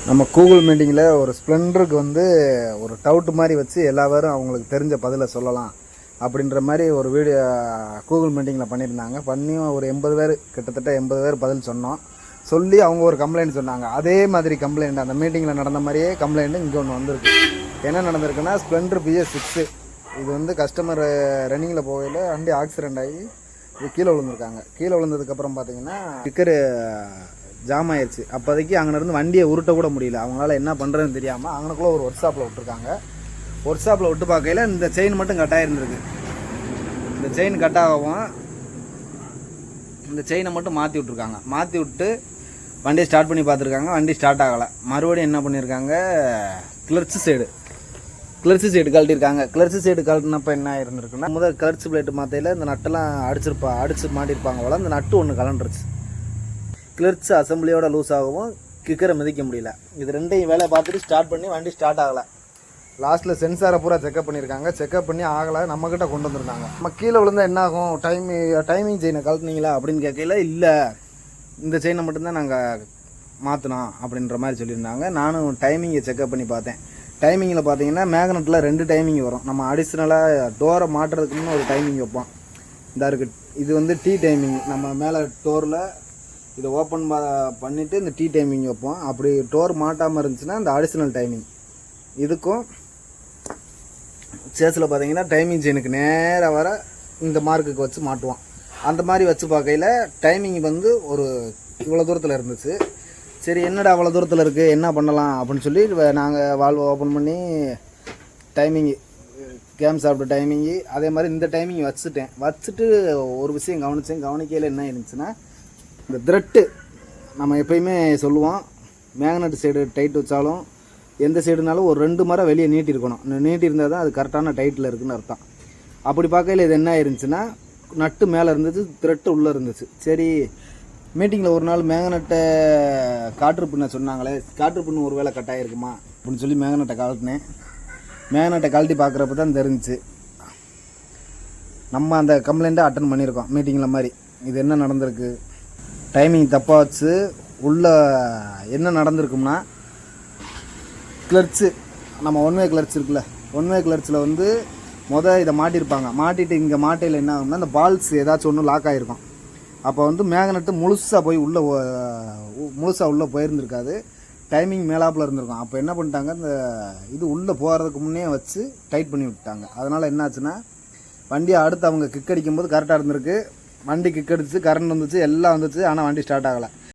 நம்ம கூகுள் மீட்டிங்கில் ஒரு ஸ்ப்ளெண்டருக்கு வந்து ஒரு டவுட் மாதிரி வச்சு எல்லா பேரும் அவங்களுக்கு தெரிஞ்ச பதிலை சொல்லலாம் அப்படின்ற மாதிரி ஒரு வீடியோ கூகுள் மீட்டிங்கில் பண்ணியிருந்தாங்க. பண்ணியும் ஒரு 80 பேர், கிட்டத்தட்ட 80 பேர் பதில் சொன்னோம். சொல்லி அவங்க ஒரு கம்ப்ளைண்ட் சொன்னாங்க. அதே மாதிரி கம்ப்ளைண்ட் அந்த மீட்டிங்கில் நடந்த மாதிரியே கம்ப்ளைண்ட்டு இங்கே ஒன்று வந்திருக்கு. என்ன நடந்திருக்குன்னா, ஸ்ப்ளெண்டர் BS6 இது வந்து கஸ்டமர் ரன்னிங்கில் போகையில் வண்டி ஆக்சிடெண்ட் ஆகி இது கீழே விழுந்திருக்காங்க. கீழே விழுந்ததுக்கப்புறம் பார்த்தீங்கன்னா ஸ்டிக்கரு ஜாம் ஆயிடுச்சு. அப்போதைக்கு அங்கேருந்து வண்டியை உருட்ட கூட முடியல. அவங்களால என்ன பண்ணுறதுன்னு தெரியாமல் அங்கனக்குள்ளே ஒரு ஒர்க் ஷாப்பில் விட்டுருக்காங்க. ஒர்க் ஷாப்பில் விட்டு பார்க்கையில் இந்த செயின் மட்டும் கட்டாயிருந்துருக்கு. இந்த செயின் கட்டாகவும் இந்த செயினை மட்டும் மாற்றி விட்ருக்காங்க. மாற்றி விட்டு வண்டியை ஸ்டார்ட் பண்ணி பார்த்துருக்காங்க. வண்டி ஸ்டார்ட் ஆகலை. மறுபடியும் என்ன பண்ணியிருக்காங்க, கிளர்ச்சி சைடு கழட்டியிருக்காங்க. கிளர்ச்சி சைடு கழட்டினப்போ என்ன இருந்திருக்குன்னா, முதல் கிளர்ச்சி பிளேட்டு மாற்றையில் இந்த நட்டெல்லாம் அடித்து மாட்டியிருப்பாங்க போல். அந்த நட்டு ஒன்று கலண்டுருச்சு. கிளர்ச்சி அசம்பிளியோட லூஸ் ஆகவும் கிக்கரை மிதிக்க முடியல. இது ரெண்டையும் வேலை பார்த்துட்டு ஸ்டார்ட் பண்ணி வண்டி ஸ்டார்ட் ஆகலை. லாஸ்ட்டில் சென்சாரை பூரா செக்அப் பண்ணியிருக்காங்க. செக்அப் பண்ணி ஆகலை. நம்மக்கிட்ட கொண்டு வந்துருந்தாங்க. நம்ம கீழே விழுந்தால் என்ன ஆகும், டைமிங் செயினை கழட்டினீங்களா அப்படின்னு கேட்கல. இல்லை, இந்த செயினை மட்டும்தான் நாங்கள் மாற்றினோம் அப்படின்ற மாதிரி சொல்லியிருந்தாங்க. நானும் டைமிங்கை செக்அப் பண்ணி பார்த்தேன். டைமிங்கில் பார்த்தீங்கன்னா மேக்னெட்டில் 2 டைமிங் வரும். நம்ம அடிஷ்னலாக டோரை மாட்டுறதுக்கு முன்னே ஒரு டைமிங் வைப்போம். இந்த இருக்குது, இது வந்து T டைமிங். நம்ம மேலே டோரில் இதை ஓப்பன் பண்ணிவிட்டு இந்த T டைமிங் வைப்போம். அப்படி டோர் மாட்டாமல் இருந்துச்சுன்னா இந்த அடிஷ்னல் டைமிங். இதுக்கும் சேஸில் பார்த்தீங்கன்னா டைமிங் செயினுக்கு நேராக வர இந்த மார்க்குக்கு வச்சு மாட்டுவோம். அந்த மாதிரி வச்சு பார்க்கையில் டைமிங் வந்து ஒரு இவ்வளோ தூரத்தில் இருந்துச்சு. சரி, என்னடா அவ்வளோ தூரத்தில் இருக்குது, என்ன பண்ணலாம் அப்படின்னு சொல்லி நாங்கள் வால்வை ஓப்பன் பண்ணி டைமிங்கு கேம் சாப்பிட்ட டைமிங்கு அதே மாதிரி இந்த டைமிங் வச்சுட்டு ஒரு விஷயம் கவனிக்கையில் என்ன இருந்துச்சுன்னா, இந்த த்ரெட்டு நம்ம எப்பயுமே சொல்லுவோம், மேக்னெட் சைடு டைட் வச்சாலும் எந்த சைடுனாலும் ஒரு 2 மரம் வெளியே நீட்டிருக்கணும். நீட்டிருந்தால் தான் அது கரெக்டான டைட்டில் இருக்குதுன்னு அர்த்தம். அப்படி பார்க்கையில் இது என்ன ஆயிருந்துச்சுன்னா, நட்டு மேலே இருந்துச்சு, த்ரெட்டு உள்ளே இருந்துச்சு. சரி, மீட்டிங்கில் ஒரு நாள் மேக்னெட்டை காற்று பின்ன சொன்னாங்களே, காற்று பின்னு ஒரு வேளை கட்டாயிருக்குமா அப்படின்னு சொல்லி மேக்னெட்டை கழட்டினேன். மேக்னெட்டை கழட்டி பார்க்குறப்ப தான் தெரிஞ்சிச்சு நம்ம அந்த கம்ப்ளைண்ட்டை அட்டன் பண்ணியிருக்கோம் மீட்டிங்கில் மாதிரி. இது என்ன நடந்திருக்கு, டைமிங் தப்பாக வச்சு உள்ள என்ன நடந்திருக்கும்னா, கிளர்ச்சு நம்ம ஒன் வே கிளர்ச் இருக்குல்ல, ஒன் வே கிளர்ச்சில் வந்து இதை மாட்டியிருப்பாங்க. மாட்டிட்டு இங்கே மாட்டையில் என்ன ஆகும்னா, இந்த பால்ஸ் ஏதாச்சும் ஒன்று லாக் ஆகிருக்கும். அப்போ வந்து மேக்னெட்டு முழுசாக உள்ளே போயிருந்துருக்காது. டைமிங் மேலாப்பில் இருந்திருக்கும். அப்போ என்ன பண்ணிட்டாங்க, இந்த இது உள்ளே போகிறதுக்கு முன்னே வச்சு டைட் பண்ணி விட்டாங்க. அதனால் என்னாச்சுன்னா, வண்டியை அடுத்து அவங்க கிக் அடிக்கும்போது கரெக்டாக இருந்திருக்கு. வண்டி கிக் அடிச்சு, கரண்ட் வந்துச்சு, எல்லாம் வந்துச்சு. ஆனால் வண்டி ஸ்டார்ட் ஆகலை.